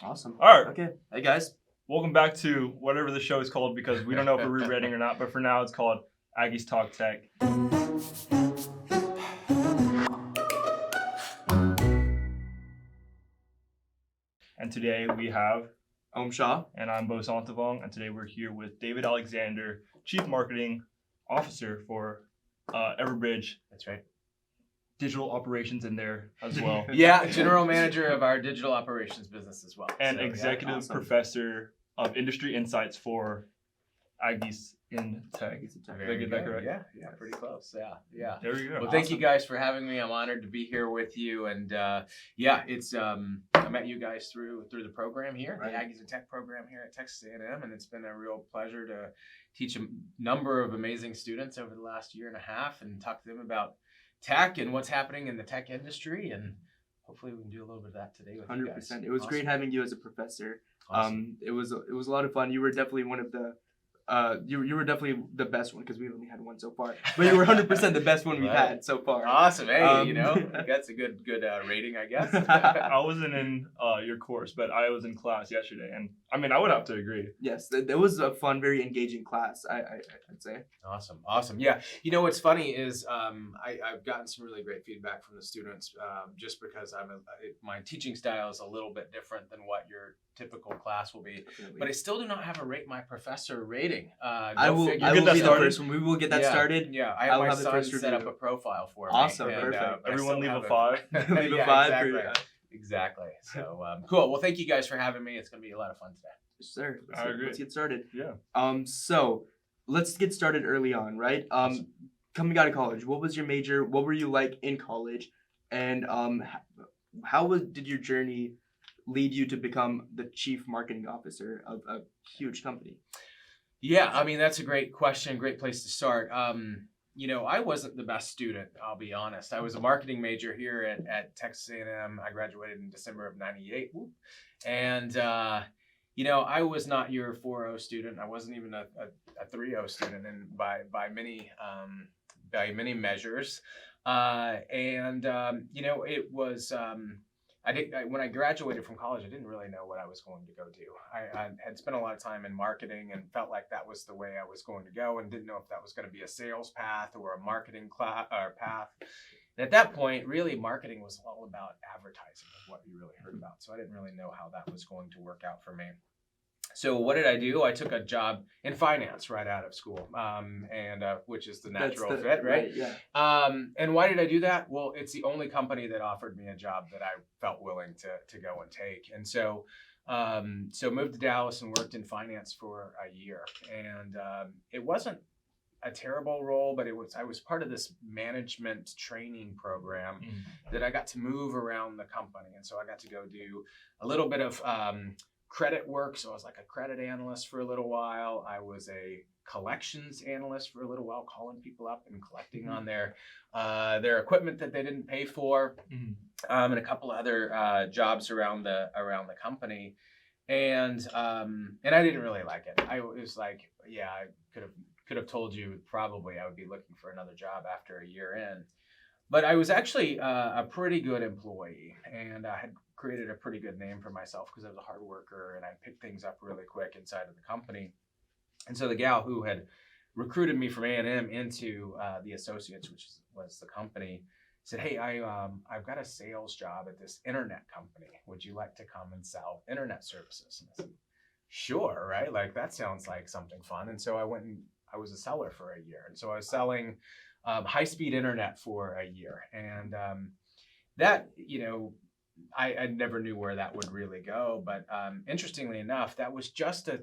Awesome. All right. Okay. Hey guys. Welcome back to whatever the show is called, because we don't know if we're rebranding or not, but for now it's called Aggies Talk Tech. And today we have Shaw. And I'm Bo Santavong, and today we're here with David Alexander, Chief Marketing Officer for Everbridge. That's right. Digital operations in there as well. Yeah, General Manager of our digital operations business as well. And Executive Professor of Industry Insights for Aggies in Tech. Did I get that correct? Yeah, pretty close. Yeah. There we go. Well, thank you guys for having me. I'm honored to be here with you. And it's I met you guys through the program here, the Aggies in Tech program here at Texas A&M, and it's been a real pleasure to teach a number of amazing students over the last year and a half and talk to them about tech and what's happening in the tech industry, and hopefully we can do a little bit of that today with 100%. You guys. It was great having you as a professor. Awesome. It was a lot of fun. You were definitely one of the you were definitely the best one, because we've only had one so far. But you were 100% the best one we've had so far. Awesome. Hey, that's a good rating, I guess. I wasn't in your course, but I was in class yesterday, and I mean, I would have to agree. Yes, that was a fun, very engaging class, I'd say. Awesome. Yeah. You know, what's funny is I've gotten some really great feedback from the students, just because my teaching style is a little bit different than what your typical class will be. Definitely. But I still do not have a rate my professor rating. I will be the first one. We will get that started. Yeah, I have my son set up a profile for me. Awesome, and, perfect. Everyone leave a 5. Leave a 5. Exactly. So cool. Well, thank you guys for having me. It's going to be a lot of fun today. Yes, sir. I agree. Let's get started. Yeah. So let's get started early on, right? Awesome. Coming out of college, what was your major? What were you like in college? And did your journey lead you to become the chief marketing officer of a huge company? Yeah, I mean, that's a great question, great place to start. I wasn't the best student, I'll be honest. I was a marketing major here at Texas A&M. I graduated in December of 98. And, I was not your 4.0 student. I wasn't even a 3.0 student, and by many measures. It was... when I graduated from college, I didn't really know what I was going to go do. I had spent a lot of time in marketing and felt like that was the way I was going to go, and didn't know if that was going to be a sales path or a marketing path. And at that point, really, marketing was all about advertising, was what you really heard about. So I didn't really know how that was going to work out for me. So what did I do? I took a job in finance right out of school, which is the natural fit, right? Yeah. And why did I do that? Well, it's the only company that offered me a job that I felt willing to go and take. And so moved to Dallas and worked in finance for a year. And it wasn't a terrible role, but I was part of this management training program that I got to move around the company. And so I got to go do a little bit of credit work. So I was like a credit analyst for a little while. I was a collections analyst for a little while, calling people up and collecting on their equipment that they didn't pay for, and a couple of other jobs around the company. And I didn't really like it. I was like, I could have told you probably I would be looking for another job after a year in. But I was actually a pretty good employee, and I had created a pretty good name for myself because I was a hard worker and I picked things up really quick inside of the company. And so the gal who had recruited me from A&M into the Associates, which was the company, said, "Hey, I've got a sales job at this internet company. Would you like to come and sell internet services?" And I said, "Sure, right? Like that sounds like something fun." And so I went and I was a seller for a year. And so I was selling high-speed internet for a year. And that, I never knew where that would really go. But interestingly enough, that was just a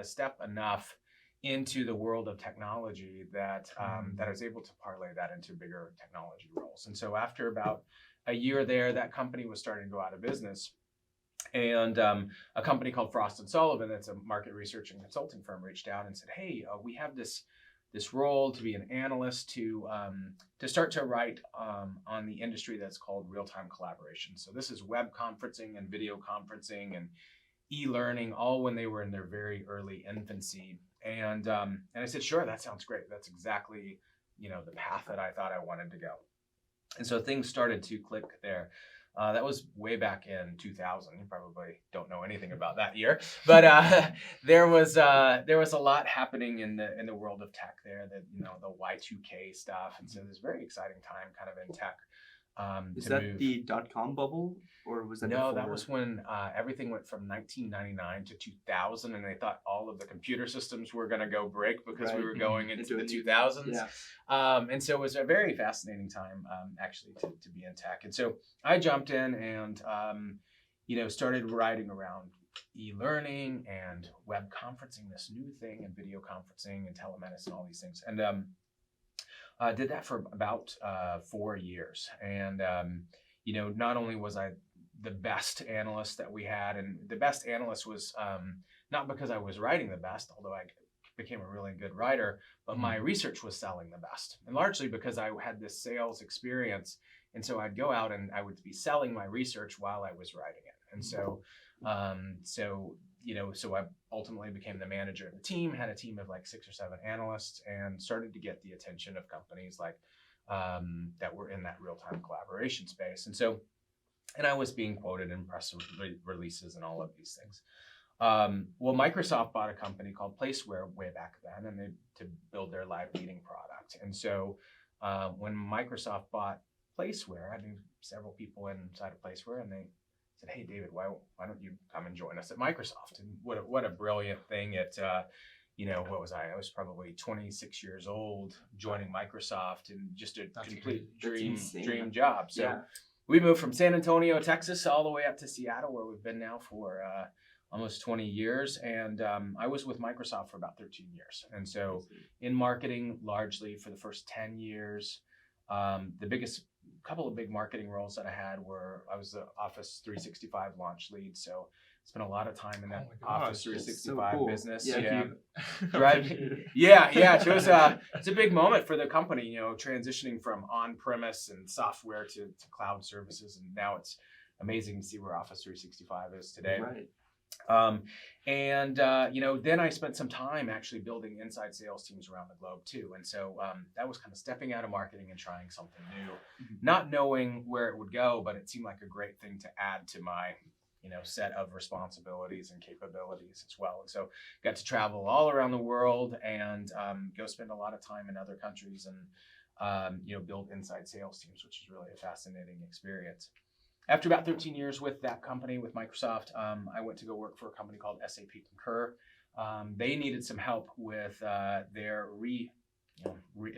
step enough into the world of technology that I was able to parlay that into bigger technology roles. And so after about a year there, that company was starting to go out of business. And a company called Frost & Sullivan, that's a market research and consulting firm, reached out and said, "Hey, we have this role to be an analyst to start to write on the industry that's called real-time collaboration." So this is web conferencing and video conferencing and e-learning, all when they were in their very early infancy. And I said, "Sure, that sounds great. That's exactly the path that I thought I wanted to go." And so things started to click there. That was way back in 2000. You probably don't know anything about that year, but there was a lot happening in the world of tech there. That the Y2K stuff, and so it was a very exciting time, kind of in tech. Is to that move. the .com bubble, or was that No, before? that was when everything went from 1999 to 2000, and they thought all of the computer systems were going to go break because we Right. were going into the a new- 2000s. Yeah. And so it was a very fascinating time, actually, to be in tech. And so I jumped in and, started writing around e-learning and web conferencing, this new thing, and video conferencing and telemedicine, all these things. And did that for about 4 years. And, not only was I the best analyst that we had, and the best analyst was not because I was writing the best, although I became a really good writer, but my research was selling the best, and largely because I had this sales experience. And so I'd go out and I would be selling my research while I was writing it. And so, so I ultimately became the manager of the team, had a team of like 6 or 7 analysts, and started to get the attention of companies like that were in that real-time collaboration space. And I was being quoted in press releases and all of these things. Well, Microsoft bought a company called Placeware way back then, and to build their live meeting product. And so when Microsoft bought Placeware, I knew several people inside of Placeware, and they said, "Hey, David, why don't you come and join us at Microsoft?" And what a brilliant thing! What was I? I was probably 26 years old, joining Microsoft, and just a complete dream job. So we moved from San Antonio, Texas, all the way up to Seattle, where we've been now for almost 20 years. And I was with Microsoft for about 13 years. And so in marketing, largely for the first 10 years, the biggest couple of big marketing roles that I had were, I was the Office 365 launch lead. So spent a lot of time in that Office 365 so cool. business. Yeah. So it's a big moment for the company, transitioning from on-premise and software to cloud services. And now it's amazing to see where Office 365 is today. Right. Then I spent some time actually building inside sales teams around the globe too. And so that was kind of stepping out of marketing and trying something new, not knowing where it would go, but it seemed like a great thing to add to my set of responsibilities and capabilities as well. And so got to travel all around the world and go spend a lot of time in other countries and build inside sales teams, which is really a fascinating experience. After about 13 years with that company, with Microsoft, I went to go work for a company called SAP Concur. They needed some help with their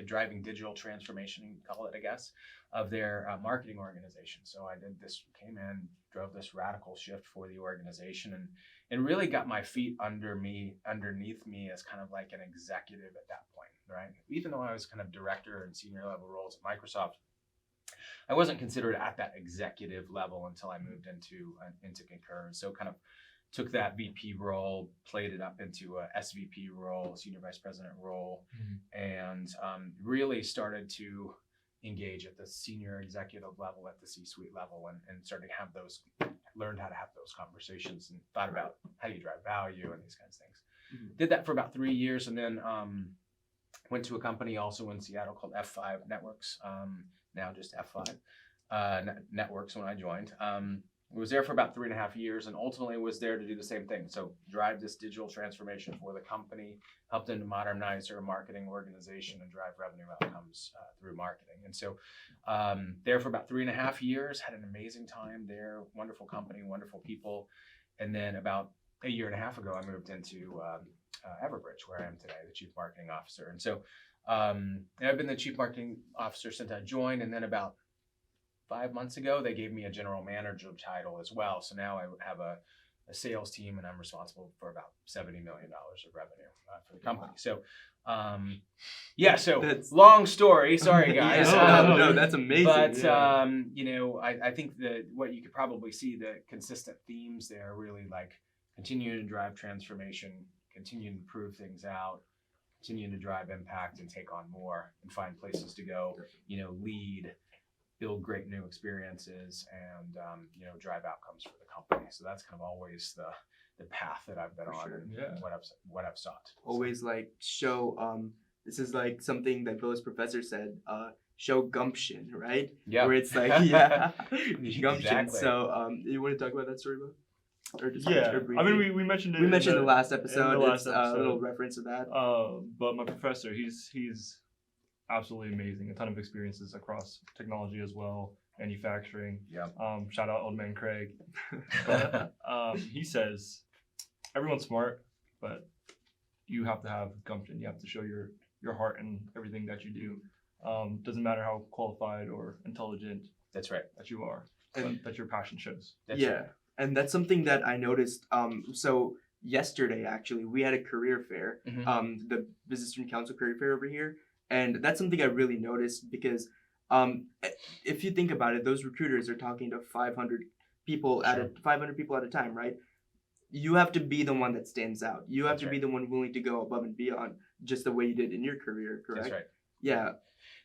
driving digital transformation, you can call it, I guess, of their marketing organization. So I came in, drove this radical shift for the organization, and really got my feet underneath me as kind of like an executive at that point, right? Even though I was kind of director and senior level roles at Microsoft, I wasn't considered at that executive level until I moved into Concur. And so kind of took that VP role, played it up into a SVP role, senior vice president role, and really started to engage at the senior executive level, at the C-suite level, and started to learned how to have those conversations and thought about how you drive value and these kinds of things. Did that for about 3 years, and then went to a company also in Seattle called F5 Networks, now just F5 Networks when I joined. Was there for about 3.5 years, and ultimately was there to do the same thing. So drive this digital transformation for the company, help them to modernize their marketing organization and drive revenue outcomes through marketing. And so there for about 3.5 years, had an amazing time there, wonderful company, wonderful people. And then about 1.5 years ago, I moved into Everbridge, where I am today, the chief marketing officer. And so I've been the chief marketing officer since I joined, and then about 5 months ago, they gave me a general manager title as well. So now I have a sales team, and I'm responsible for about $70 million of revenue for the company. So, so long story. Sorry, guys. No, that's amazing. But, I think that what you could probably see, the consistent themes there, really like continuing to drive transformation, continuing to prove things out, continuing to drive impact and take on more and find places to go, lead, build great new experiences, and drive outcomes for the company. So that's kind of always the path that I've been on and what I've sought. Always like show this is like something that Bo's professor said, show Gumption, right? Yeah. Where it's like, yeah, Gumption. Exactly. So, you want to talk about that story, Bo? Or just Yeah, or I mean, briefly? we mentioned it. We in mentioned the last episode. in the last It's a little episode. reference to that. But my professor, he's absolutely amazing. A ton of experiences across technology as well, manufacturing. Yeah. Shout out old man Craig. But he says everyone's smart, but you have to have gumption. You have to show your heart in everything that you do. Doesn't matter how qualified or intelligent That's right. that you are, And- but that your passion shows. That's yeah, right. and that's something that I noticed. So yesterday actually, we had a career fair. Mhm. The Business Student Council career fair over here, and that's something I really noticed because, if you think about it, those recruiters are talking to 500 people Sure. 500 people at a time, right? You have to be the one that stands out. You have That's to be right. the one willing to go above and beyond, just the way you did in your career, correct? That's right. Yeah,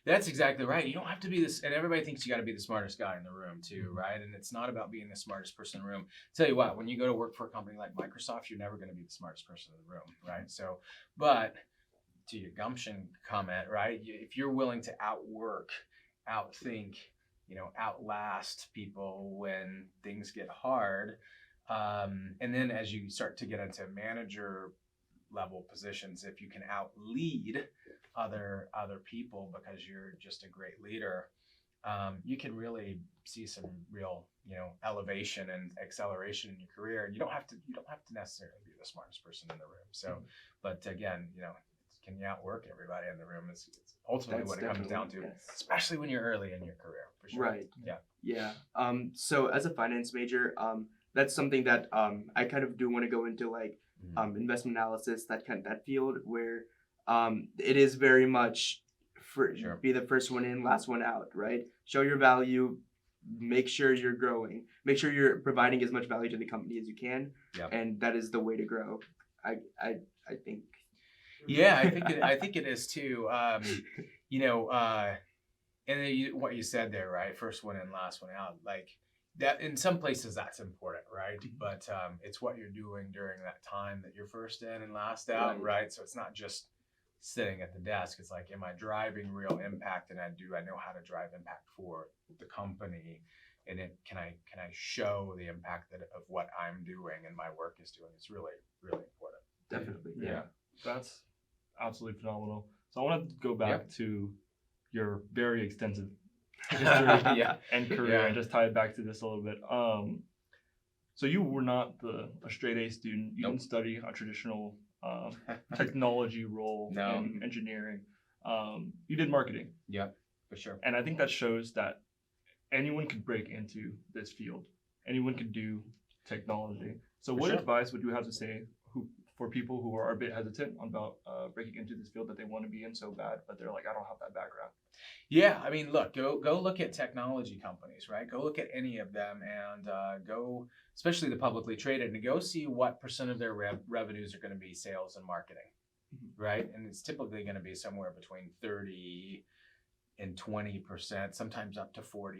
That's exactly right. You don't have to be this, and everybody thinks you got to be the smartest guy in the room too, Mm-hmm. right? And it's not about being the smartest person in the room. Tell you what, when you go to work for a company like Microsoft, you're never going to be the smartest person in the room, right? So, but to your gumption comment, right? If you're willing to outwork, outthink, outlast people when things get hard, and then as you start to get into manager level positions, if you can outlead other people because you're just a great leader, you can really see some real elevation and acceleration in your career. You don't have to necessarily be the smartest person in the room. So, but again, can you outwork everybody in the room? It's ultimately that's what it comes down to, definitely- yes. especially when you're early in your career, for sure. Right. Yeah. Yeah. So as a finance major, that's something that I kind of do want to go into, like investment analysis, that field where it is very much Sure. be the first one in, last one out, right? Show your value, make sure you're growing, make sure you're providing as much value to the company as you can, Yep. and that is the way to grow. I think. Yeah, I think it is too. And then what you said there, right? First one in, last one out. Like that, in some places that's important, right? But it's what you're doing during that time that you're first in and last out, right? So it's not just sitting at the desk. It's like, am I driving real impact, and do I know how to drive impact for the company? And can I show the impact of what I'm doing and my work is doing? It's really, really important. Definitely. Yeah, that's absolutely phenomenal. So I want to go back to your very extensive history and career and just tie it back to this a little bit. So you were not a straight A student. You didn't study a traditional technology role in engineering. You did marketing. Yeah, for sure. And I think that shows that anyone could break into this field. Anyone could do technology. So what advice would you have to say for people who are a bit hesitant about breaking into this field that they want to be in so bad, but they're like, I don't have that background? Yeah, I mean, look, go look at technology companies, right? Go look at any of them, and go, especially the publicly traded, and go see what percent of their revenues are going to be sales and marketing, right? And it's typically going to be somewhere between 30 and 20%, sometimes up to 40%,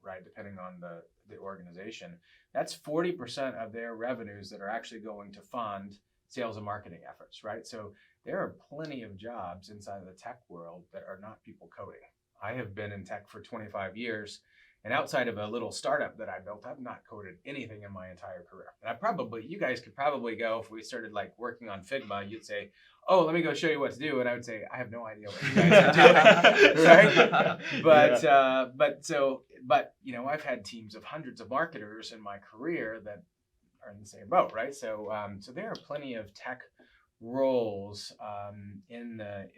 right? Depending on the organization. That's 40% of their revenues that are actually going to fund sales and marketing efforts, right? So there are plenty of jobs inside of the tech world that are not people coding. I have been in tech for 25 years, and outside of a little startup that I built, I've not coded anything in my entire career. And you guys could probably go, if we started like working on Figma, you'd say, oh, let me go show you what to do. And I would say, I have no idea what you guys are doing, right? But I've had teams of hundreds of marketers in my career that are in the same boat, right? So there are plenty of tech roles in the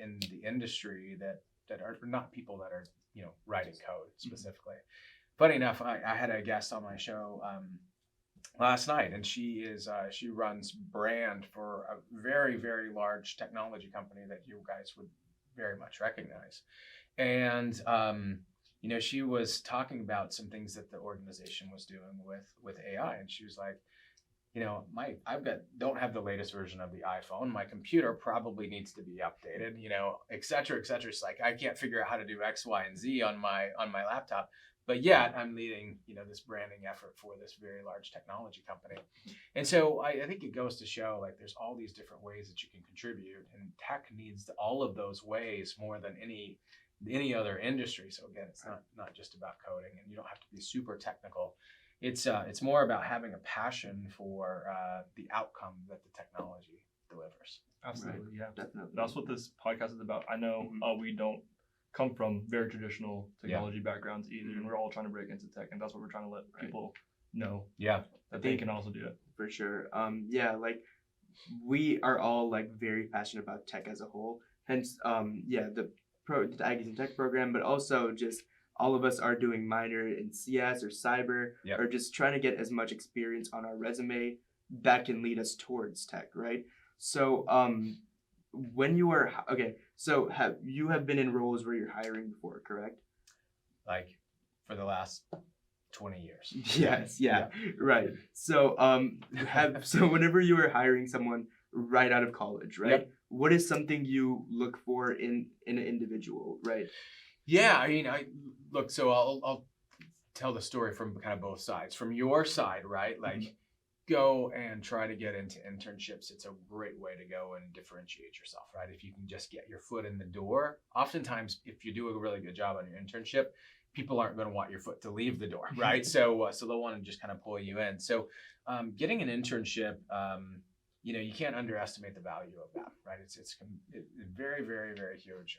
industry that are not people that are writing code specifically. Funny enough, I had a guest on my show last night, and she runs brand for a very, very large technology company that you guys would very much recognize. And she was talking about some things that the organization was doing with AI, and she was like, don't have the latest version of the iPhone. My computer probably needs to be updated, et cetera, et cetera. It's like, I can't figure out how to do X, Y, and Z on my laptop, but yet I'm leading, this branding effort for this very large technology company. And so I think it goes to show, like, there's all these different ways that you can contribute, and tech needs all of those ways more than any any other industry. So again, it's not just about coding, and you don't have to be super technical. It's more about having a passion for the outcome that the technology delivers. Absolutely, yeah. Definitely. That's what this podcast is about. I know we don't come from very traditional technology backgrounds either, and we're all trying to break into tech, and that's what we're trying to let people know. Yeah, that they can also do it. For sure. Like we are all like very passionate about tech as a whole. Hence, the Aggies and Tech program, but also just all of us are doing minor in CS or cyber, or just trying to get as much experience on our resume that can lead us towards tech, right? So, when you are so you have been in roles where you're hiring before, correct? Like for the last 20 years. Yes, right. So, so whenever you are hiring someone right out of college, right? What is something you look for in an individual, right? Yeah, I mean, look. So I'll tell the story from kind of both sides. From your side, right? Like, go and try to get into internships. It's a great way to go and differentiate yourself, right? If you can just get your foot in the door. Oftentimes, if you do a really good job on your internship, people aren't going to want your foot to leave the door, right? So they'll want to just kind of pull you in. So getting an internship, you can't underestimate the value of that, right? It's very, very, very huge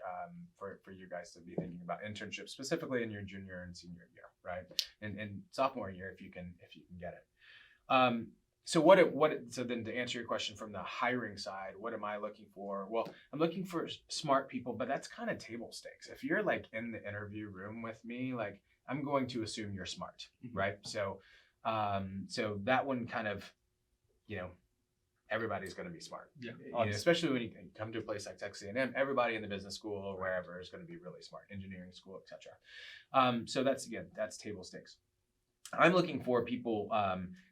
for you guys to be thinking about internships, specifically in your junior and senior year, right? And sophomore year, if you can get it. So then to answer your question from the hiring side, what am I looking for? Well, I'm looking for smart people, but that's kind of table stakes. If you're like in the interview room with me, like I'm going to assume you're smart, right? So that one kind of, everybody's going to be smart. Yeah. Especially when you come to a place like Texas A&M, everybody in the business school or wherever is going to be really smart, engineering school, etc. So that's table stakes. I'm looking for people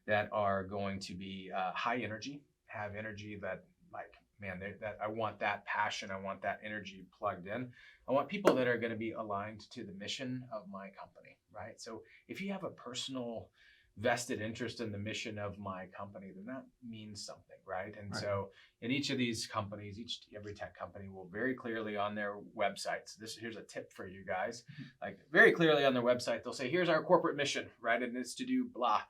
that are going to be high energy, have energy that that I want that passion, I want that energy plugged in. I want people that are going to be aligned to the mission of my company, right? So if you have a personal vested interest in the mission of my company, then that means something, right? And so in each of these companies, every tech company will very clearly on their websites, here's a tip for you guys, like very clearly on their website, they'll say, here's our corporate mission, right? And it's to do blah.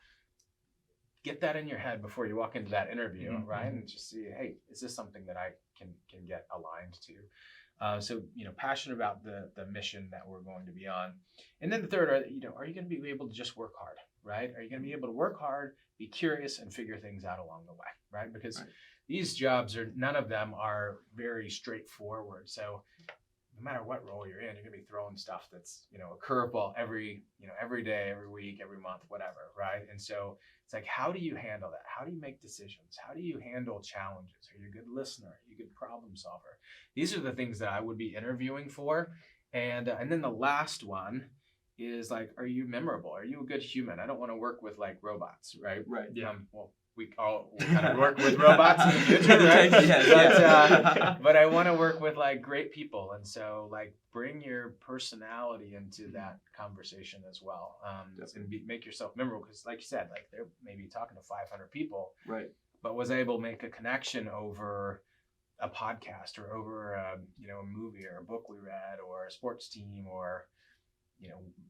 Get that in your head before you walk into that interview, right? And just see, hey, is this something that I can get aligned to? So, passionate about the mission that we're going to be on. And then the third, are you going to be able to just work hard, right? Are you going to be able to work hard, be curious, and figure things out along the way, right? Because these jobs none of them are very straightforward. So no matter what role you're in, you're going to be throwing stuff that's, a curveball every day, every week, every month, whatever, right? And so it's like, how do you handle that? How do you make decisions? How do you handle challenges? Are you a good listener? Are you a good problem solver? These are the things that I would be interviewing for. And then the last one is like, are you memorable? Are you a good human? I don't want to work with like robots, right? Right. Yeah. We kind of work with robots in the future, right? But I want to work with like great people, and so like bring your personality into that conversation as well, and make yourself memorable. Because like you said, like they're maybe talking to 500 people, right? But was able to make a connection over a podcast or over a movie or a book we read or a sports team or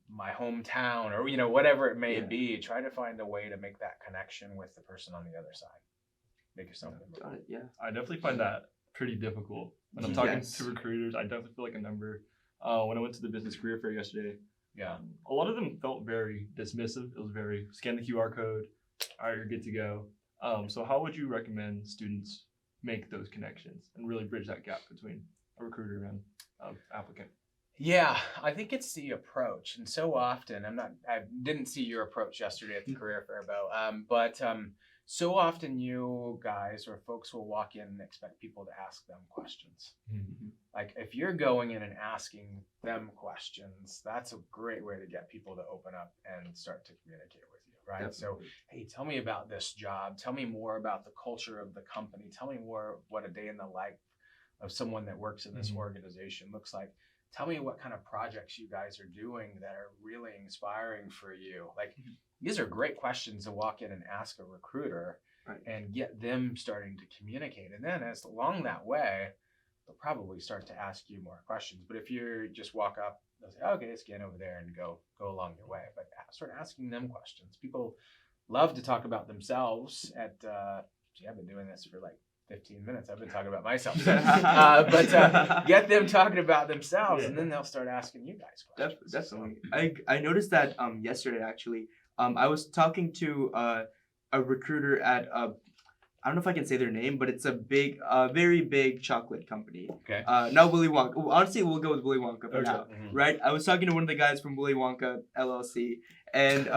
my hometown or whatever it may be. Try to find a way to make that connection with the person on the other side. Make yourself memorable. I definitely find that pretty difficult when I'm talking to recruiters. I definitely feel like a number. When I went to the business career fair yesterday, a lot of them felt very dismissive. It was very scan the QR code, all right, you're good to go. So how would you recommend students make those connections and really bridge that gap between a recruiter and applicant? Yeah, I think it's the approach. And so often, I didn't see your approach yesterday at the career fair, Bo, but so often you guys or folks will walk in and expect people to ask them questions. Like if you're going in and asking them questions, that's a great way to get people to open up and start to communicate with you, right? Definitely. So, hey, tell me about this job. Tell me more about the culture of the company. Tell me more what a day in the life of someone that works in this organization looks like. Tell me what kind of projects you guys are doing that are really inspiring for you. Like these are great questions to walk in and ask a recruiter and get them starting to communicate. And then as along that way, they'll probably start to ask you more questions. But if you just walk up, they'll say, okay, scan over there and go along your way. But start asking them questions. People love to talk about themselves I've been doing this for like 15 minutes. I've been talking about myself. But get them talking about themselves, and then they'll start asking you guys questions. Definitely. I noticed that yesterday actually. I was talking to a recruiter at I don't know if I can say their name, but it's a big, very big chocolate company. Okay. Not Willy Wonka. Well, honestly, we'll go with Willy Wonka for now, Mm-hmm. right? I was talking to one of the guys from Willy Wonka LLC, and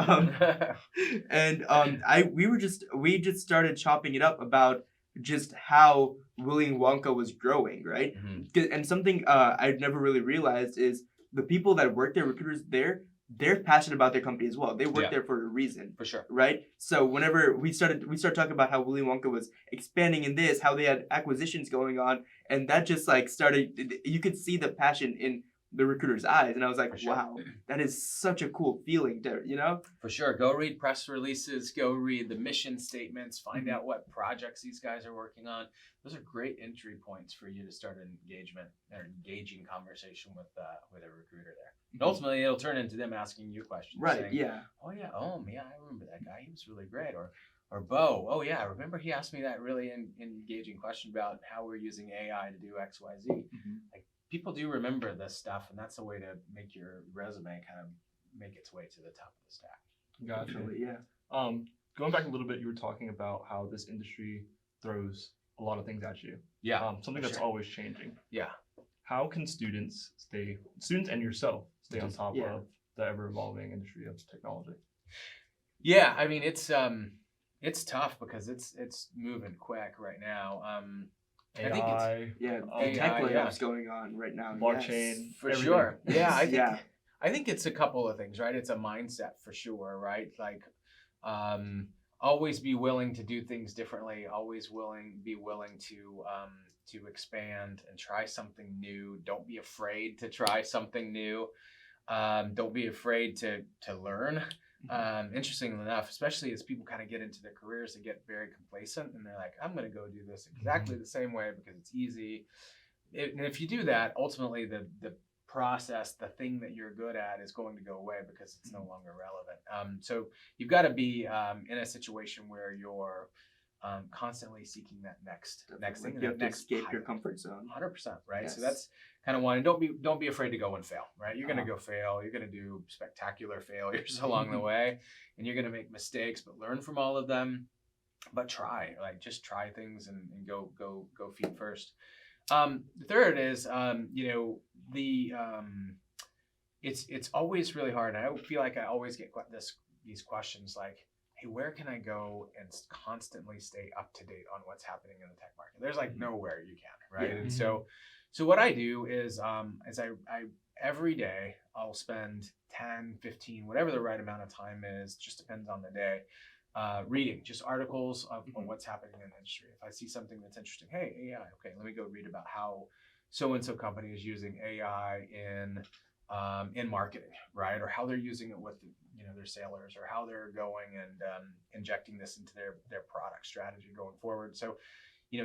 we just started chopping it up about just how Willy Wonka was growing, right? Mm-hmm. And something I've never really realized is the people that work there, recruiters there, they're passionate about their company as well. They work there for a reason. For sure. Right? So whenever we started talking about how Willy Wonka was expanding in this, how they had acquisitions going on, and that just like started, you could see the passion in the recruiter's eyes. And I was like, sure. wow, that is such a cool feeling to, you know? For sure. Go read press releases, go read the mission statements, find out what projects these guys are working on. Those are great entry points for you to start an engaging conversation with a recruiter there. And ultimately, it'll turn into them asking you questions. Right, saying, yeah. Oh, yeah, I remember that guy. He was really great. Or Bo, oh, yeah, I remember he asked me that really engaging question about how we're using AI to do X, Y, Z. Like, people do remember this stuff, and that's a way to make your resume kind of make its way to the top of the stack. Gotcha. Definitely, yeah. Going back a little bit, you were talking about how this industry throws a lot of things at you. Yeah. Something that's always changing. Yeah. How can students and yourself stay on top of the ever-evolving industry of technology? Yeah, I mean it's tough because it's moving quick right now. AI, I think the tech layoffs going on right now. Blockchain, for everything. sure. Yeah, I think it's a couple of things, right? It's a mindset for sure, right? Like always be willing to do things differently, always be willing to expand and try something new. Don't be afraid to try something new. Don't be afraid to learn. Interestingly enough, especially as people kind of get into their careers, they get very complacent and they're like, I'm going to go do this exactly the same way because it's easy. And if you do that, ultimately the process, the thing that you're good at is going to go away because it's no longer relevant. So you've got to be in a situation where you're constantly seeking that next thing. You have to escape your comfort zone. 100%, right? Yes. So that's kind of one. And don't be afraid to go and fail, right? You're going to go fail. You're going to do spectacular failures along the way, and you're going to make mistakes, but learn from all of them. But just try things and go feet first. The third is, it's always really hard. And I feel like I always get these questions like, hey, where can I go and constantly stay up to date on what's happening in the tech market? There's like nowhere you can, right? Yeah. And so what I do is I every day I'll spend 10, 15, whatever the right amount of time is, just depends on the day, reading just articles of what's happening in the industry. If I see something that's interesting, hey, AI, okay, let me go read about how so-and-so company is using AI in marketing, right? Or how they're using it with their sailors, or how they're going and injecting this into their product strategy going forward. So,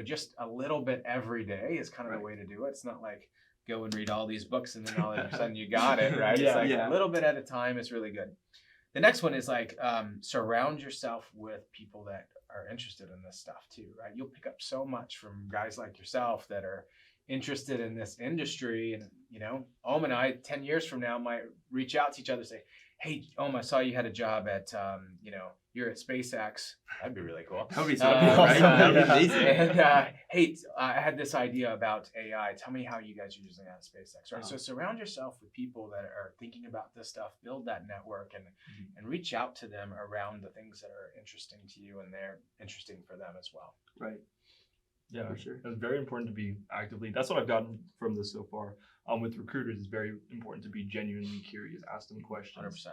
just a little bit every day is kind of the way to do it. It's not like go and read all these books and then all of a sudden you got it, right? It's like a little bit at a time is really good. The next one is like surround yourself with people that are interested in this stuff too, right? You'll pick up so much from guys like yourself that are interested in this industry. And, Om and I, 10 years from now, might reach out to each other and say, hey, Om, I saw you had a job at, you're at SpaceX. That'd be really cool. That would be so cool, right? That would be amazing. And hey, I had this idea about AI. Tell me how you guys are using it at SpaceX, right? So surround yourself with people that are thinking about this stuff, build that network, and reach out to them around the things that are interesting to you and they're interesting for them as well. Right. Yeah, for sure. It's very important to be actively. That's what I've gotten from this so far. With recruiters, it's very important to be genuinely curious, ask them questions.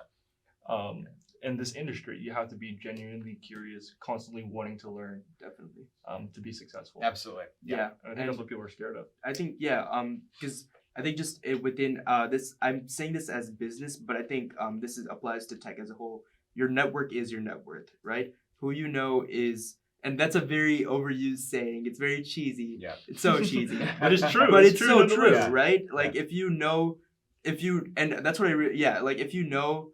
100%. In this industry, you have to be genuinely curious, constantly wanting to learn. Definitely. To be successful. Absolutely. Yeah. I think that's what people are scared of. I think because I think just within this, I'm saying this as business, but I think applies to tech as a whole. Your network is your net worth, right? Who you know is. and that's a very overused saying. It's very cheesy. Yeah. It's so cheesy. But it's true. But it's so nonetheless. true, Yeah. right? Like if you know, and that's what like if you know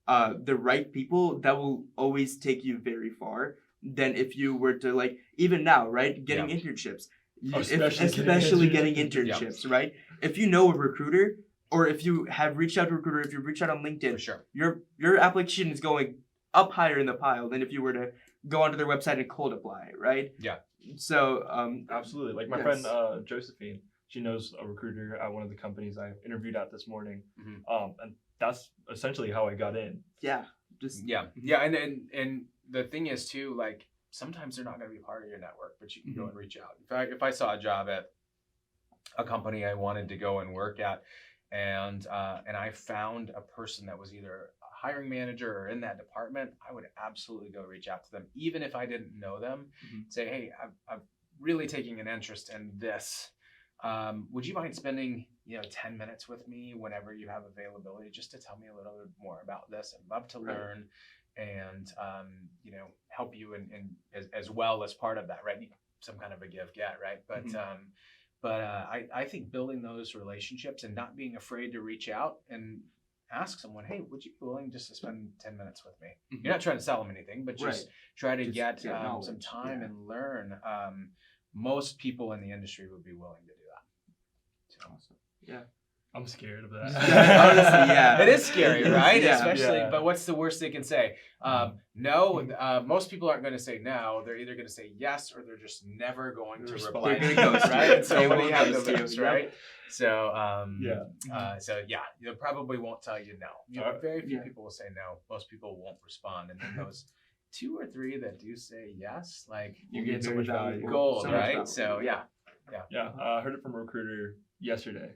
the right people, that will always take you very far than if you were to, like, even now, right, getting internships. Especially getting internships, right? If you know a recruiter, or if you have reached out to a recruiter, if you reach out on LinkedIn, For sure. your application is going up higher in the pile than if you were to go onto their website and cold apply, right? Yeah. So absolutely. Like my friend Josephine, she knows a recruiter at one of the companies I interviewed at this morning. And that's essentially how I got in. Yeah. Just And the thing is too, like, sometimes they're not going to be part of your network, but you can go and reach out. In fact, if I saw a job at a company I wanted to go and work at, and I found a person that was either a hiring manager or in that department, I would absolutely go reach out to them, even if I didn't know them. Say, hey, I'm really taking an interest in this. Would you mind spending 10 minutes with me whenever you have availability, just to tell me a little bit more about this? I'd love to learn and help you in as well as part of that, right? Some kind of a give get, right? But I think building those relationships and not being afraid to reach out and ask someone, hey, would you be willing just to spend 10 minutes with me? You're not trying to sell them anything, but just try to get some time and learn. Most people in the industry would be willing to do that. So. Awesome. Yeah. I'm scared of that. Honestly, yeah. It is scary, right? Yeah. Especially, but what's the worst they can say? No. Most people aren't going to say no. They're either going to say yes, or they're just never going to reply. They're going to ghost, right? And so they what do will you have ghost to you, lose, yep. right? So they probably won't tell you no. Very few people will say no. Most people won't respond, and then those 2 or 3 that do say yes, like, you get so much value. Gold, so right? So yeah. I heard it from a recruiter yesterday.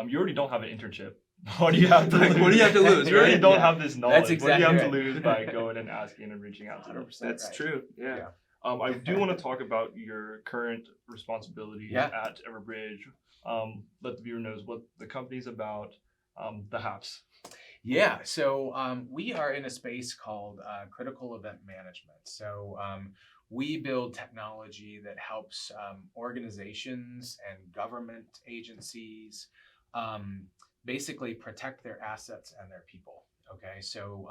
You already don't have an internship. What do you have to lose? What do you have to lose? You already Right? don't have this knowledge. That's exactly what do you have right. to lose by going and asking and reaching out to them? 100%. That's right. true. Yeah. I do want to talk about your current responsibilities at Everbridge. Let the viewer knows what the company's about, the HAPS. Yeah, so we are in a space called critical event management. So we build technology that helps organizations and government agencies basically protect their assets and their people. Okay, so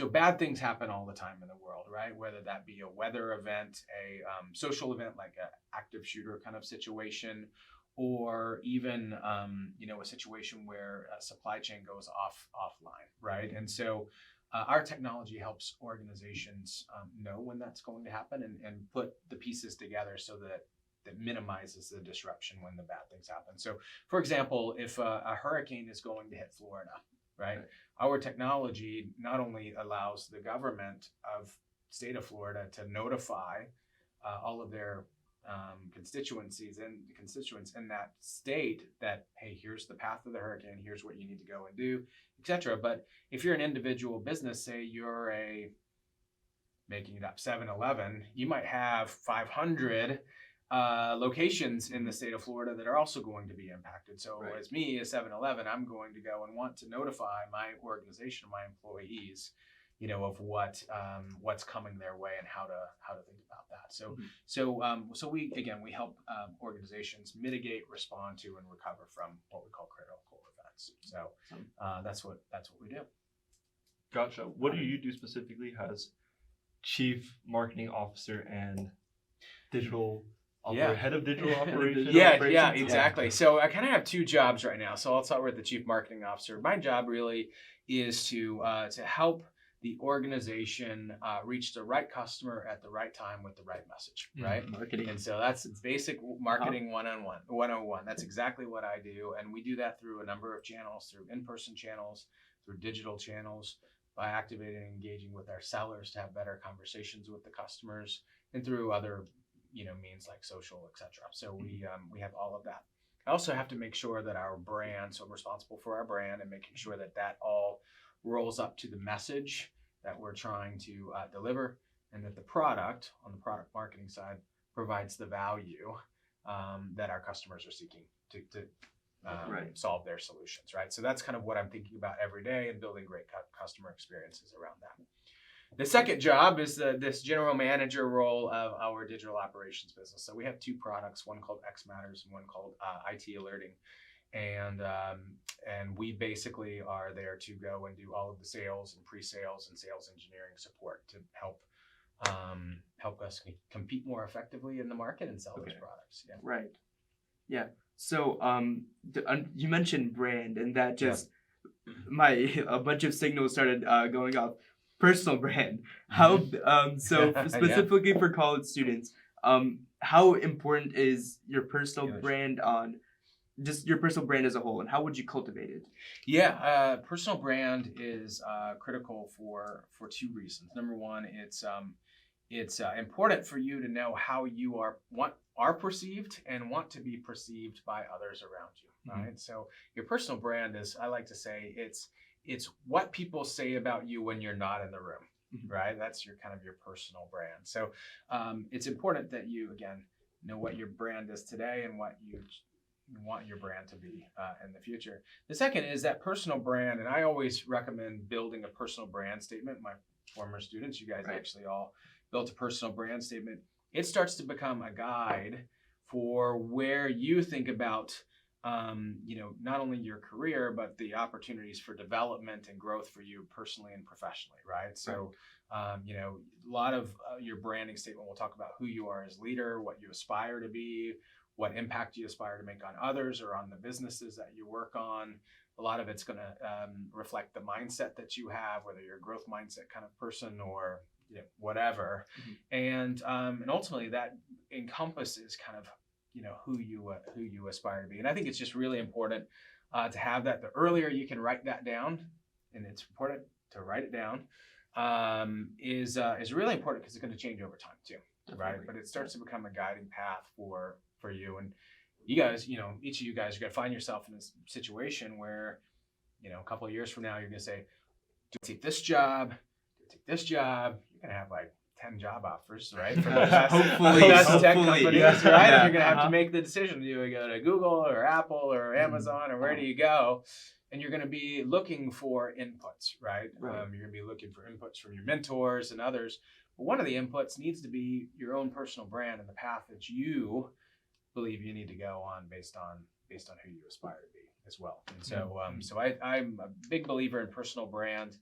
bad things happen all the time in the world, right? Whether that be a weather event, a social event like an active shooter kind of situation, or even a situation where a supply chain goes offline, right? And so our technology helps organizations know when that's going to happen and put the pieces together so that minimizes the disruption when the bad things happen. So, for example, if a hurricane is going to hit Florida, right? Our technology not only allows the government of state of Florida to notify all of their constituents in that state that, hey, here's the path of the hurricane, here's what you need to go and do, etc. But if you're an individual business, say you're making it up 7-Eleven, you might have 500 locations in the state of Florida that are also going to be impacted. So as me, as 7-Eleven, I'm going to go and want to notify my organization, my employees, of what's coming their way and how to think about that. So we help organizations mitigate, respond to, and recover from what we call critical events. So that's what we do. Gotcha. What do you do specifically as Chief Marketing Officer and digital head of digital operations? Yeah, exactly. So I kind of have 2 jobs right now. So I'll start with the Chief Marketing Officer. My job really is to help the organization reach the right customer at the right time with the right message, right? Marketing. And so that's basic marketing 101. That's exactly what I do. And we do that through a number of channels, through in-person channels, through digital channels, by activating and engaging with our sellers to have better conversations with the customers, and through other means like social, etc. So we have all of that. I also have to make sure that our brand, so I'm responsible for our brand and making sure that all rolls up to the message that we're trying to deliver, and that the product, on the product marketing side, provides the value that our customers are seeking to solve their solutions, right? So that's kind of what I'm thinking about every day, and building great customer experiences around that. The second job is this general manager role of our digital operations business. So we have two products, one called X Matters and one called IT Alerting. And we basically are there to go and do all of the sales and pre-sales and sales engineering support to help us compete more effectively in the market and sell those products. Yeah. Right. Yeah. So you mentioned brand, and that just a bunch of signals started going off. Personal brand. How so specifically for college students, how important is your personal brand on just your personal brand as a whole, and how would you cultivate it? Yeah, personal brand is critical for two reasons. Number one, it's important for you to know how you are perceived and want to be perceived by others around you. Right. So your personal brand is, I like to say, it's what people say about you when you're not in the room. Right. That's your kind of your personal brand. So it's important that you, again, know what your brand is today and what you want your brand to be in the future. The second is that personal brand, and I always recommend building a personal brand statement. My former students, you guys actually all built a personal brand statement. It starts to become a guide for where you think about not only your career, but the opportunities for development and growth for you personally and professionally, right? So, a lot of your branding statement will talk about who you are as leader, what you aspire to be, what impact you aspire to make on others or on the businesses that you work on. A lot of it's going to reflect the mindset that you have, whether you're a growth mindset kind of person or whatever. And ultimately that encompasses kind of who you aspire to be. And I think it's just really important to have that. The earlier you can write that down, and it's important to write it down, is really important because it's going to change over time too. Definitely. Right? But it starts to become a guiding path for you. And you guys, each of you guys are going to find yourself in this situation where, a couple of years from now, you're going to say, do I take this job? Do I take this job? You're going to have like 10 job offers, right? For the best, tech companies, right? Yeah. And you're going to have to make the decision. Do you go to Google or Apple or Amazon or where do you go? And you're going to be looking for inputs, right? You're going to be looking for inputs from your mentors and others. But one of the inputs needs to be your own personal brand and the path that you believe you need to go on based on who you aspire to be as well. And so I'm a big believer in personal brand,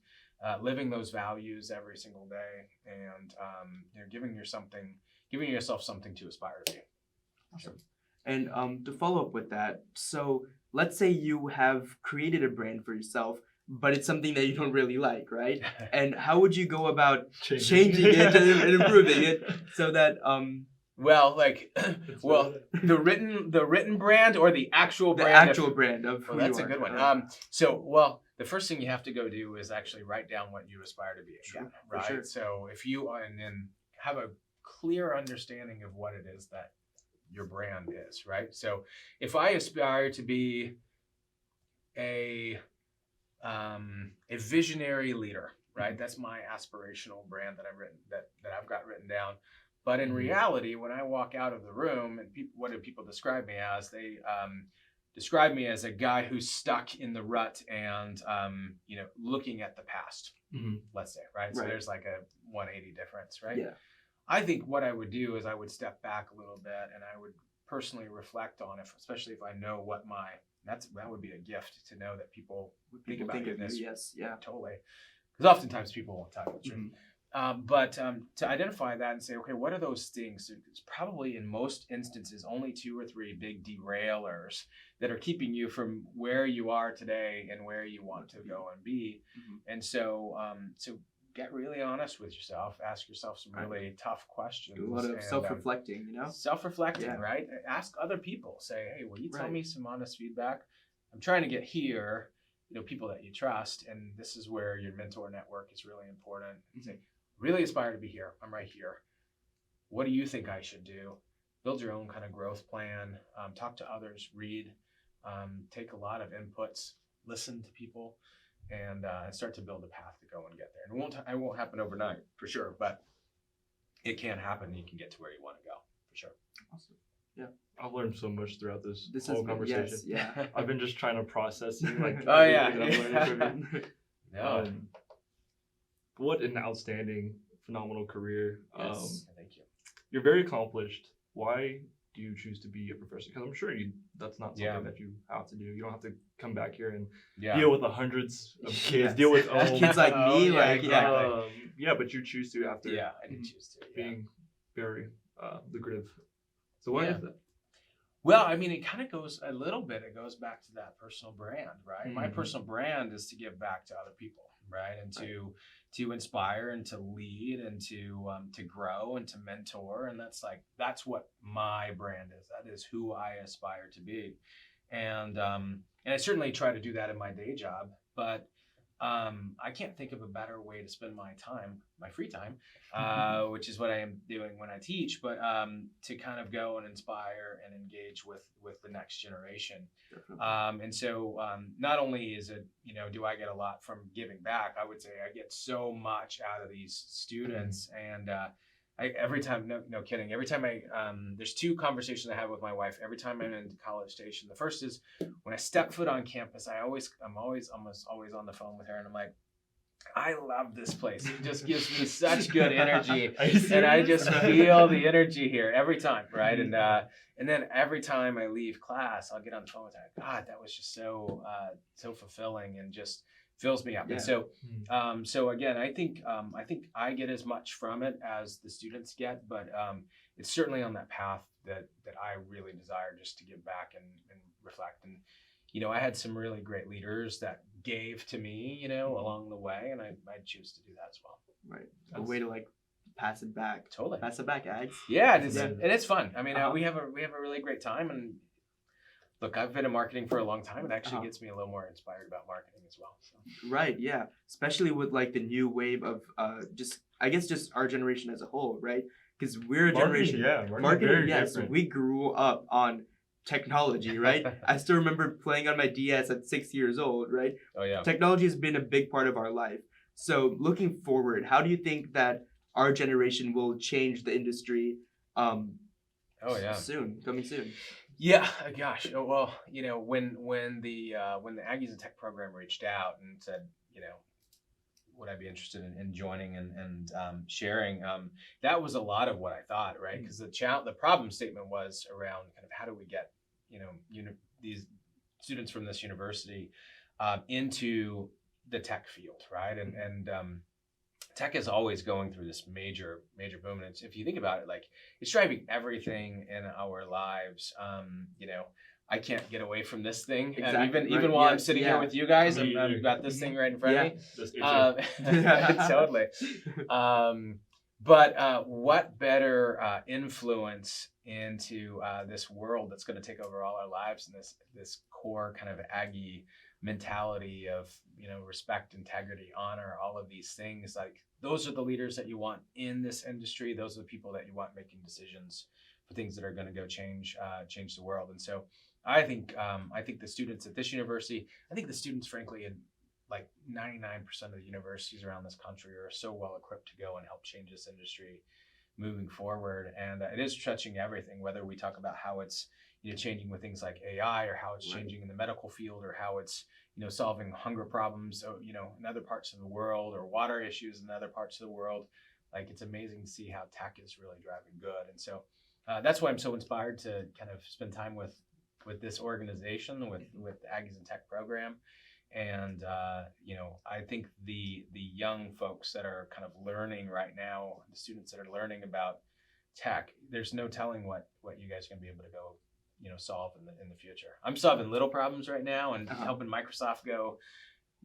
living those values every single day, and giving yourself something to aspire to be. Awesome. And to follow up with that, so let's say you have created a brand for yourself, but it's something that you don't really like, right? And how would you go about changing it and improving it so that the written brand or the actual brand? The actual brand of who you are. That's a good one. The first thing you have to go do is actually write down what you aspire to be again, right? Sure. So if you and then have a clear understanding of what it is that your brand is, right? So if I aspire to be a visionary leader, right? That's my aspirational brand that I've got written down. But in reality, when I walk out of the room, and what do people describe me as? They describe me as a guy who's stuck in the rut and looking at the past. Let's say, right? So there's like a 180 difference, right? Yeah. I think what I would do is I would step back a little bit and I would personally reflect on it, especially if I know what that would be a gift to know that people would think about this. Yes, yeah, totally. Because oftentimes people won't tell you the truth. But to identify that and say, okay, what are those things? It's probably in most instances only 2 or 3 big derailers that are keeping you from where you are today and where you want to go and be. And so get really honest with yourself. Ask yourself some really tough questions. Do a lot of self-reflecting, Self-reflecting, right? Ask other people. Say, hey, will you tell me some honest feedback? I'm trying to get here. People that you trust, and this is where your mentor network is really important. Say, really aspire to be here. I'm right here. What do you think I should do? Build your own kind of growth plan. Talk to others. Read. Take a lot of inputs. Listen to people, and start to build a path to go and get there. And it won't happen overnight for sure, but it can happen. You can get to where you want to go for sure. Awesome. Yeah. I've learned so much throughout this whole conversation. Yes, yeah. I've been just trying to process you, like. Oh yeah. what an outstanding, phenomenal career. Yes. Thank you. You're very accomplished. Why do you choose to be a professor? Because I'm sure that's not something Yeah. that you have to do. You don't have to come back here and Yeah. deal with the hundreds of kids, Yes. deal with Kids like me, yeah, like, yeah. exactly. but you choose to after Yeah, I did choose to. Yeah. being very lucrative. So why Yeah. is that? Well, I mean, it kind of goes a little bit. It goes back to that personal brand, right? My Mhm. personal brand is to give back to other people, right, and to inspire and to lead and to grow and to mentor, and that's what my brand is. That is who I aspire to be, and I certainly try to do that in my day job, but I can't think of a better way to spend my time, my free time, which is what I am doing when I teach, but to kind of go and inspire and engage with the next generation. And so not only is it, do I get a lot from giving back, I would say I get so much out of these students. And every time, no kidding, every time there's two conversations I have with my wife every time I'm in College Station. The first is when I step foot on campus, I'm almost always on the phone with her, and I'm like, I love this place. It just gives me such good energy, and I just feel the energy here every time, right? And then every time I leave class, I'll get on the phone with her. God, that was just so fulfilling and just fills me up. Yeah. And so again, I think I get as much from it as the students get, but it's certainly on that path that I really desire just to give back and reflect. And I had some really great leaders that gave to me, along the way, and I choose to do that as well. Right. A way to like pass it back. Totally. Pass it back, Ags. Yeah, and Yeah. it's fun. I mean, we have a really great time, and look, I've been in marketing for a long time. It actually gets me a little more inspired about marketing as well. So. Right. Yeah. Especially with like the new wave of just our generation as a whole, right? Because we're a generation. Yeah, Marketing. Yes, we grew up on technology, right? I still remember playing on my DS at 6 years old, right? Oh yeah. Technology has been a big part of our life. So looking forward, how do you think that our generation will change the industry? Coming soon. Yeah, gosh. Well, when the Aggies Tech program reached out and said, would I be interested in joining and sharing? That was a lot of what I thought, right? Because the problem statement was around kind of how do we get, these students from this university into the tech field, right? And tech is always going through this major boom. And if you think about it, like it's driving everything in our lives. I can't get away from this thing. Exactly. Even while I'm sitting here with you guys, I've got this thing right in front of me. Totally. But what better influence into this world that's going to take over all our lives, and this core kind of Aggie mentality of respect, integrity, honor, all of these things. Like those are the leaders that you want in this industry. Those are the people that you want making decisions for things that are going to go change the world. And so I think the students at this university, I think the students, frankly, in like 99% of the universities around this country are so well equipped to go and help change this industry moving forward. And it is touching everything, whether we talk about how it's changing with things like AI, or how it's changing in the medical field, or how it's solving hunger problems, in other parts of the world, or water issues in other parts of the world. Like it's amazing to see how tech is really driving good. And so that's why I'm so inspired to kind of spend time with this organization, with the Aggies and Tech program. And I think the young folks that are kind of learning right now, the students that are learning about tech, there's no telling what you guys are going to be able to go solve in the future. I'm solving little problems right now and helping Microsoft go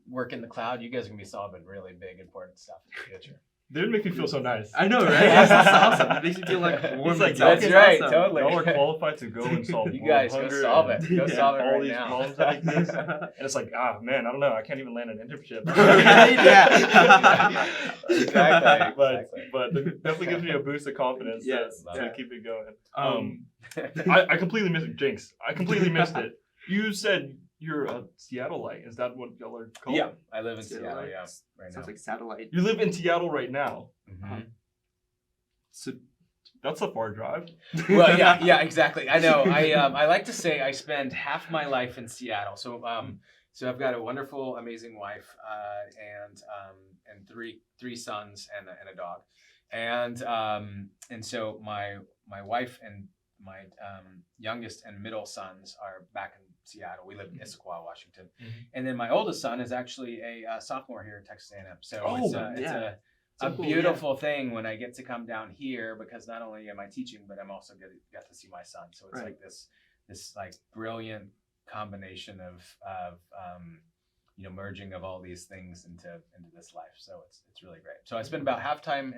work in the cloud. You guys are going to be solving really big, important stuff in the future. Dude, make me feel so nice. I know, right? Yes, that's awesome. It makes me feel like warm. Like, that's right, awesome. totally. Y'all are qualified to go and solve You guys go solve it. Go solve it all right these now. problems that exist. And it's like, man, I don't know. I can't even land an internship. Yeah. Exactly. But it definitely gives me a boost of confidence to keep it going. I completely missed it. Jinx. I completely missed it. You said you're a Seattleite. Is that what y'all are called? Yeah, I live in Seattle. Yeah, right now. Sounds like satellite. You live in Seattle right now. Mm-hmm. So that's a far drive. Well, yeah, exactly. I know. I like to say I spend half my life in Seattle. So So I've got a wonderful, amazing wife, and three sons and a dog, and so my wife and my youngest and middle sons are back in Seattle. We live in Issaquah, Washington, and then my oldest son is actually a sophomore here at Texas A&M. So it's a cool, beautiful thing when I get to come down here, because not only am I teaching, but I'm also get to see my son. So it's like this like brilliant combination of merging of all these things into this life. So it's really great. So I spend about half time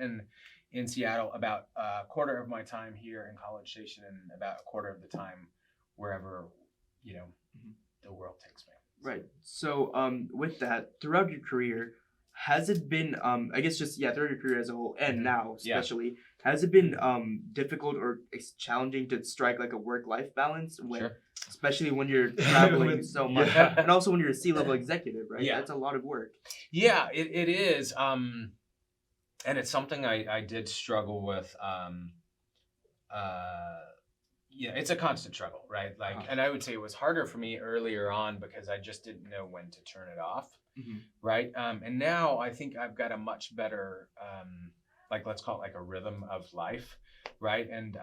in Seattle, about a quarter of my time here in College Station, and about a quarter of the time wherever the world takes me. Right. So with that, throughout your career, has it been I guess just throughout your career as a whole, and now especially, has it been difficult or challenging to strike like a work-life balance when, especially when you're traveling so much, and also when you're a C-level executive, right? Yeah. That's a lot of work. Yeah, it is. And it's something I did struggle with. It's a constant struggle, right? And I would say it was harder for me earlier on because I just didn't know when to turn it off, right? And now I think I've got a much better, let's call it like a rhythm of life, right? And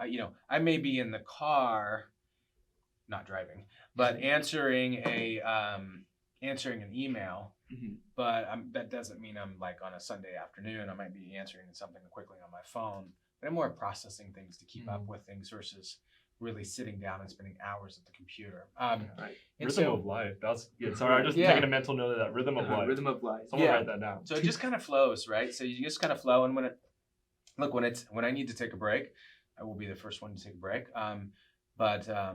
I may be in the car, not driving, but answering an email. But that doesn't mean I'm like on a Sunday afternoon. I might be answering something quickly on my phone, but I'm more processing things to keep up with things versus really sitting down and spending hours at the computer. Rhythm of life. That's good. Sorry, I'm just taking a mental note of that. Rhythm of life. Rhythm of life. Someone write that down. So it just kind of flows, right? So you just kind of flow, and when I need to take a break, I will be the first one to take a break. But I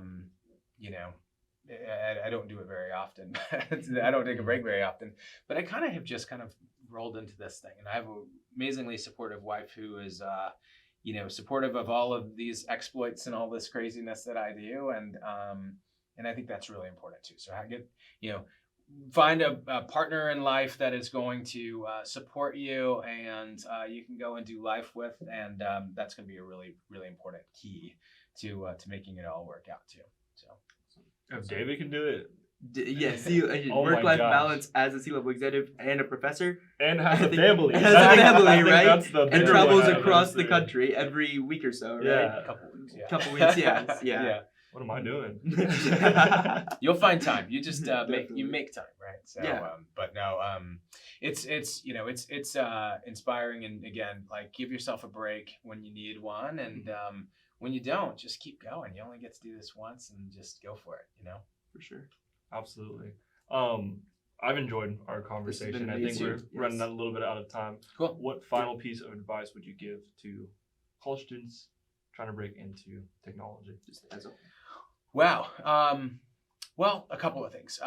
don't do it very often. I don't take a break very often, but I kind of have just kind of rolled into this thing, and I have an amazingly supportive wife who is, supportive of all of these exploits and all this craziness that I do, and I think that's really important too. So I get, find a partner in life that is going to support you, and you can go and do life with, and that's going to be a really, really important key to making it all work out too. So. If David can do it. Work-life balance as a C-level executive and a professor. And has a family. Has a family, right? That's the and travels across the country every week or so, right? Yeah. A couple weeks, yeah. Couple weeks, yeah. What am I doing? You'll find time. You just make time, right? So, but no, it's inspiring, and again, like, give yourself a break when you need one, and when you don't, just keep going. You only get to do this once, and just go for it. For sure. Absolutely. I've enjoyed our conversation. I think we're running a little bit out of time. Cool. What final piece of advice would you give to college students trying to break into technology? Just as a Wow. Well, a couple of things.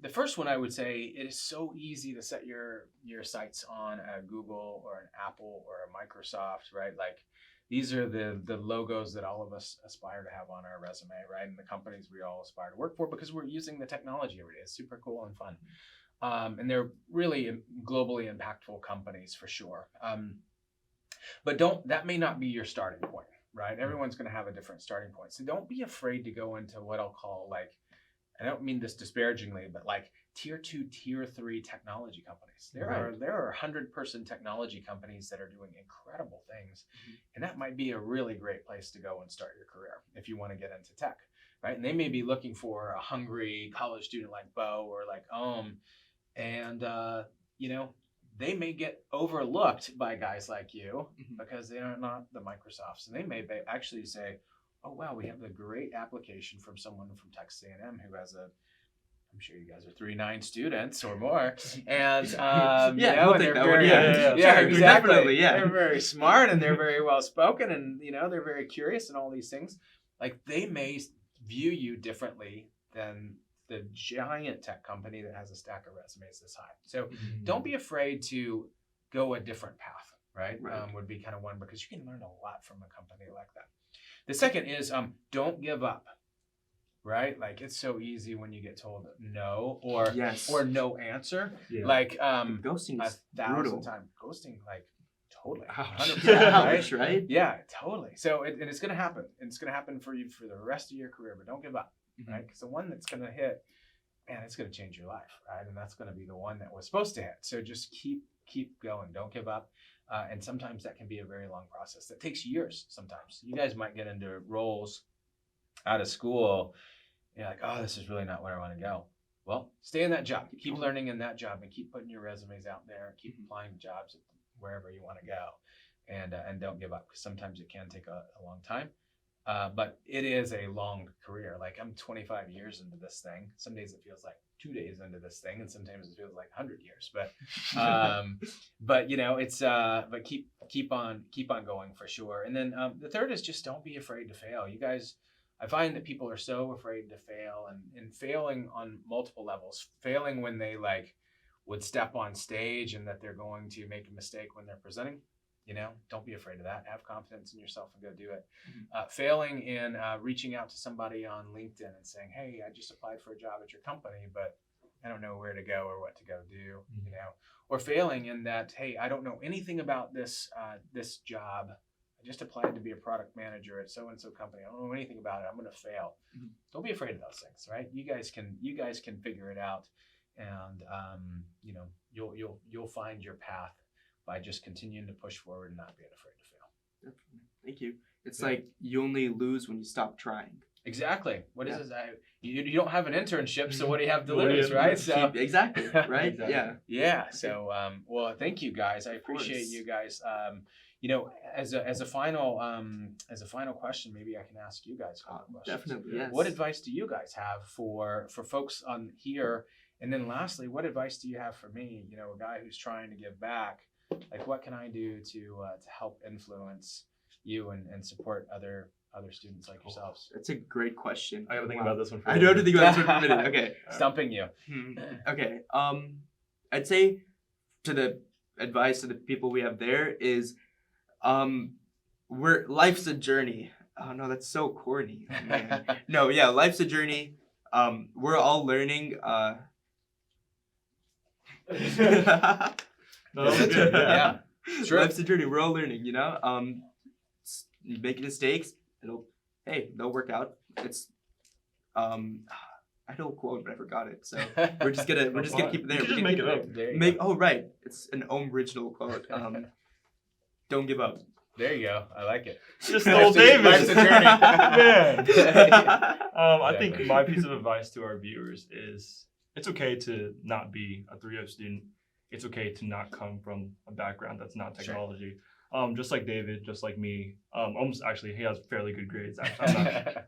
The first one, I would say, it is so easy to set your sights on a Google or an Apple or a Microsoft, right? Like, these are the logos that all of us aspire to have on our resume, right? And the companies we all aspire to work for, because we're using the technology every day. It's super cool and fun. And they're really globally impactful companies for sure. But that may not be your starting point, right? Everyone's going to have a different starting point. So don't be afraid to go into what I'll call, like, I don't mean this disparagingly, but like tier 2, tier 3 technology companies. There are 100-person technology companies that are doing incredible things. And that might be a really great place to go and start your career if you want to get into tech, right? And they may be looking for a hungry college student like Bo or like and they may get overlooked by guys like you because they are not the Microsofts. And they may actually say, oh, wow, we have a great application from someone from Texas A&M who has I'm sure you guys are 3.9 students or more. And, we'll and take they're that very, one. exactly. Definitely, They're very smart, and they're very well spoken, and, they're very curious and all these things. Like, they may view you differently than the giant tech company that has a stack of resumes this high. So don't be afraid to go a different path, right? Would be kind of one, because you can learn a lot from a company like that. The second is don't give up, right? Like, it's so easy when you get told no or no answer. Yeah. Like ghosting is 1,000 times. Ghosting, like, totally. 100%, right? Yeah, totally. So and it's going to happen. And it's going to happen for you for the rest of your career, but don't give up, right? Because the one that's going to hit man, it's going to change your life, right? And that's going to be the one that was supposed to hit. So just keep going. Don't give up. And sometimes that can be a very long process. That takes years sometimes. You guys might get into roles out of school. You're like, oh, this is really not where I want to go. Well, stay in that job. Keep learning in that job and keep putting your resumes out there. Keep applying to jobs wherever you want to go. And don't give up, because sometimes it can take a long time. But it is a long career. Like, I'm 25 years into this thing. Some days it feels like 2 days into this thing, and sometimes it feels like 100 years. But you know, it's but keep on going for sure. And then the third is just don't be afraid to fail. You guys, I find that people are so afraid to fail, and failing on multiple levels. Failing when they would step on stage and that they're going to make a mistake when they're presenting. You know, don't be afraid of that. Have confidence in yourself and go do it. Failing in reaching out to somebody on LinkedIn and saying, hey, I just applied for a job at your company, but I don't know where to go or what to go do, you know. Or failing in that, hey, I don't know anything about this job. I just applied to be a product manager at so-and-so company. I don't know anything about it. I'm going to fail. Don't be afraid of those things, right? You guys can figure it out, and you know, you'll find your path by just continuing to push forward and not being afraid to fail. Definitely. Thank you. It's like you only lose when you stop trying. Exactly. What is this? You don't have an internship, so what do you have to lose, right? So exactly. Right. Exactly. Yeah. Yeah. So well, thank you guys. I appreciate you guys. You know, as a final question, maybe I can ask you guys a couple questions. Definitely. Yes. What advice do you guys have for folks on here? And then lastly, what advice do you have for me? You know, a guy who's trying to give back. Like, what can I do to help influence you and support other students like yourselves? That's a great question. I gotta think about this one for a I do have to minute. think about this one for a minute. Okay. Stumping you. Okay. I'd say to the advice to the people we have there is, life's a journey. Oh no, that's so corny. Oh, man. No, yeah, life's a journey. We're all learning. No, that was good. Yeah. Sure. Life's a journey. We're all learning, you know. Make mistakes. They'll work out. It's I know a quote, but I forgot it. So we're just gonna keep it there. You can just make it up. There you go. Oh right, it's an original quote. Don't give up. There you go. I like it. Just stole David. Life's a journey. Man. I think my piece of advice to our viewers is it's okay to not be a 3.0 student. It's okay to not come from a background that's not technology. Sure. Just like David, just like me, almost actually he has fairly good grades. I'm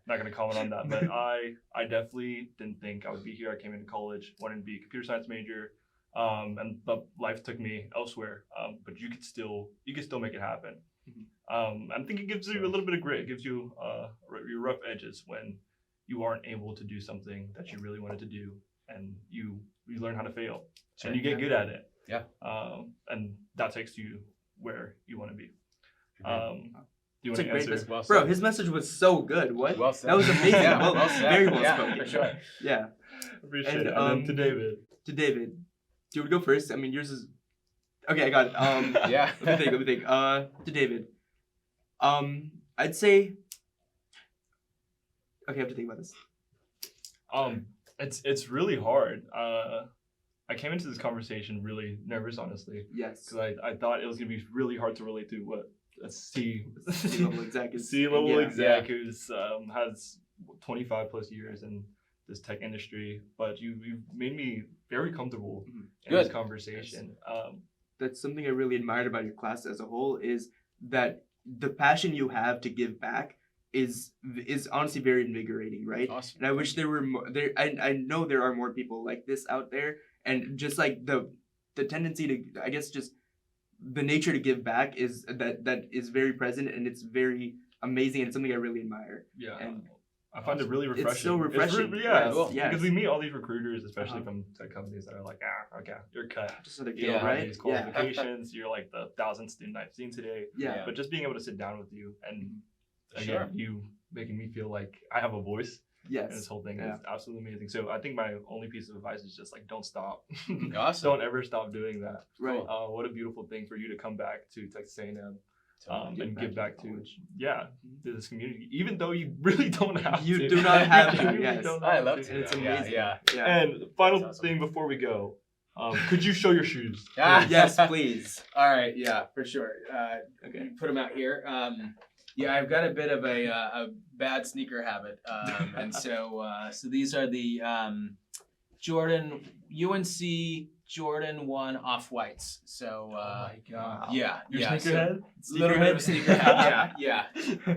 not going to comment on that, but I definitely didn't think I would be here. I came into college, wanted to be a computer science major, but life took me elsewhere. But you could still make it happen. I think it gives you a little bit of grit. It gives you your rough edges when you aren't able to do something that you really wanted to do, and you learn how to fail, and you get good at it. Yeah. And that takes you where you want to be. Do you want to answer? Well Bro, said. his message was so good. What? Well said. That was amazing. Yeah, well said. Very well Yeah, spoken. for sure. Yeah. Appreciate it. And then to David. To David. Do you want to go first? I mean, yours is. Okay, I got it. Yeah. Let me think. To David. I'd say. Okay, I have to think about this. It's really hard. I came into this conversation really nervous, honestly, Yes. because I thought it was gonna be really hard to relate to what a C-level exec is. C-level yeah. exec who's has 25 plus years in this tech industry, but you've made me very comfortable in this conversation. That's something I really admired about your class as a whole, is that the passion you have to give back is honestly very invigorating, right? Awesome. And I wish there were more. I know there are more people like this out there, and just like the tendency to, I guess, just the nature to give back is that is very present, and it's very amazing, and it's something I really admire. Yeah. And I find it really refreshing. It's so refreshing. Yes. Yes. Because we meet all these recruiters, especially from tech companies, that are like, okay, you're cut. Just another You kid, don't have right? these qualifications. You're like the 1,000th student I've seen today. Yeah. But just being able to sit down with you and Sure. again, you making me feel like I have a voice. Yes. And this whole thing is absolutely amazing. So I think my only piece of advice is just like, don't stop. Awesome. Don't ever stop doing that. Right. What a beautiful thing for you to come back to Texas A&M and give back to this community, even though you really don't have You to. do not have to, You really yes. don't I have love to. to. It's Yeah, amazing. yeah. And final That's awesome. thing before we go, could you show your shoes? Ah, Yes, please. All right, yeah, for sure. Okay. Put them out here. Yeah, I've got a bit of a bad sneaker habit, and so these are the UNC Jordan 1 off-whites. So God. yeah, Your yeah. sneakerhead? So, little bit of a sneakerhead. Yeah.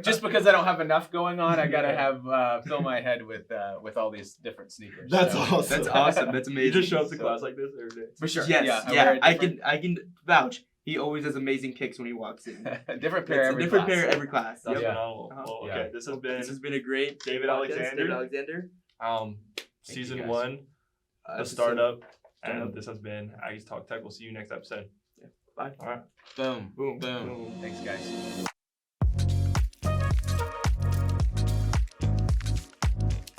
Just because I don't have enough going on, I gotta have fill my head with all these different sneakers. That's so. awesome. That's awesome. That's amazing. You just show up to class like this every day. For sure. Yes, Yeah, yeah. I wear I can vouch. He always has amazing kicks when he walks in. a different pair It's every a different class. pair every class. That's Yep. phenomenal. Uh-huh. Well, Yeah. okay, this has been a great David podcast. Alexander. David Alexander. Thank Season you, guys. 1, the Episode- startup, Startup. and this has been Aggies Talk Tech. We'll see you next episode. Bye. All right. Boom. Boom. Boom. Thanks, guys.